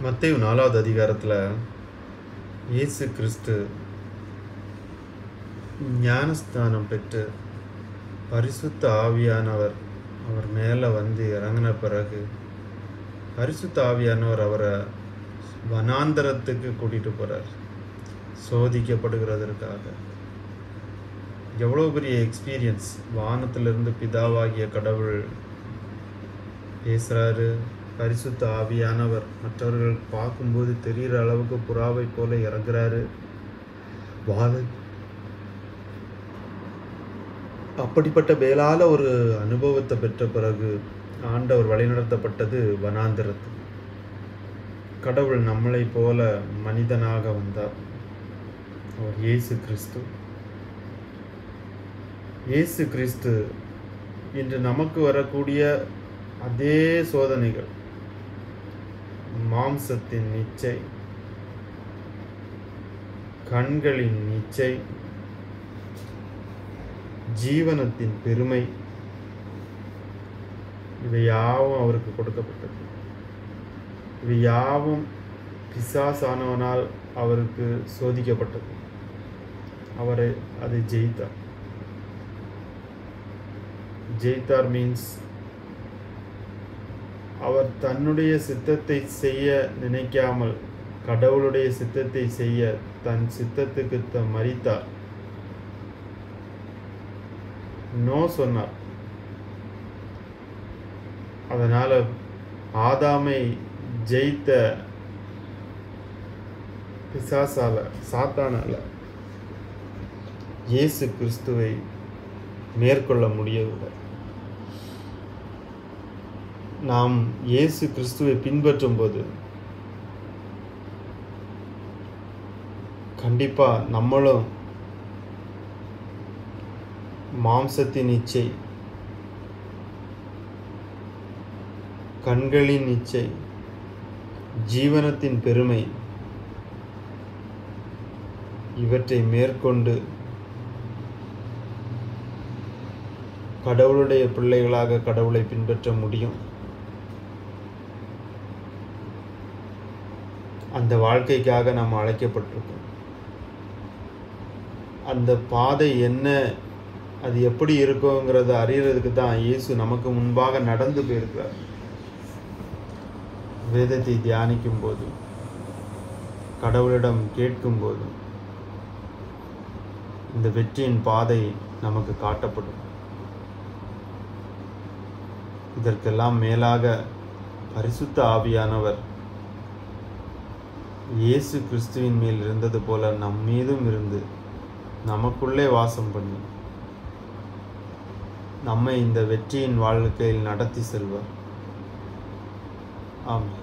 மத்தேயு 4வது அதிகாரத்தில் இயேசு கிறிஸ்து ஞானஸ்தானம் பெற்று பரிசுத்த ஆவியானவர் அவர் மேலே வந்து இறங்கின பிறகு பரிசுத்த ஆவியானவர் அவரை வனாந்தரத்துக்கு கூட்டிகிட்டு போகிறார் சோதிக்கப்படுகிறதற்காக. எவ்வளோ பெரிய எக்ஸ்பீரியன்ஸ்! வானத்திலிருந்து பிதாவாகிய கடவுள் பேசுகிறாரு. பரிசுத்த ஆவியானவர் மற்றவர்கள் பார்க்கும்போது தெரிகிற அளவுக்கு புறாவை போல இறங்குறாரு. அப்படிப்பட்ட மேலான ஒரு அனுபவத்தை பெற்ற பிறகு ஆண்டவர் வழிநடத்தப்பட்டது வனாந்திரத்து. கடவுள் நம்மளை போல மனிதனாக வந்தார். அவர் இயேசு கிறிஸ்து. இயேசு கிறிஸ்து இன்று நமக்கு வரக்கூடிய அதே சோதனைகள், மாம்சத்தின் இச்சை, கண்களின் இச்சை, ஜீவனத்தின் பெருமை, இவை யாவும் அவருக்கு கொடுக்கப்பட்டது. இவை யாவும் பிசாசானவனால் அவருக்கு சோதிக்கப்பட்டது. அவரை அதை ஜெயித்தார். ஜெயித்தார் மீன்ஸ் அவர் தன்னுடைய சித்தத்தை செய்ய நினைக்காமல் கடவுளுடைய சித்தத்தை செய்ய தன் சித்தத்துக்கு மரித்தார். நோ சொன்னார். அதனால ஆதாமை ஜெயித்த பிசாசால, சாத்தானால இயேசு கிறிஸ்துவை மேற்கொள்ள முடியவில்லை. நாம் இயேசு கிறிஸ்துவை பின்பற்றும் போது கண்டிப்பா நம்மளும் மாம்சத்தின் இச்சை, கண்களின் இச்சை, ஜீவனத்தின் பெருமை இவற்றை மேற்கொண்டு கடவுளுடைய பிள்ளைகளாக கடவுளை பின்பற்ற முடியும். அந்த வாழ்க்கைக்காக நாம் அழைக்கப்பட்டிருக்கோம். அந்த பாதை என்ன, அது எப்படி இருக்குங்கிறத அறியறதுக்கு தான் இயேசு நமக்கு முன்பாக நடந்து போயிருக்கிறார். வேதத்தை தியானிக்கும் போது, கடவுளிடம் கேட்கும் போது இந்த வெற்றியின் பாதை நமக்கு காட்டப்படும். இதற்கெல்லாம் மேலாக பரிசுத்த ஆவியானவர் இயேசு கிறிஸ்துவின் மேல் இருந்தது போல நம் மீதும் இருந்து நமக்குள்ளே வாசம் பண்ணி நம்மை இந்த வெற்றியின் வாழ்க்கையில் நடத்தி செல்வார். ஆமென்.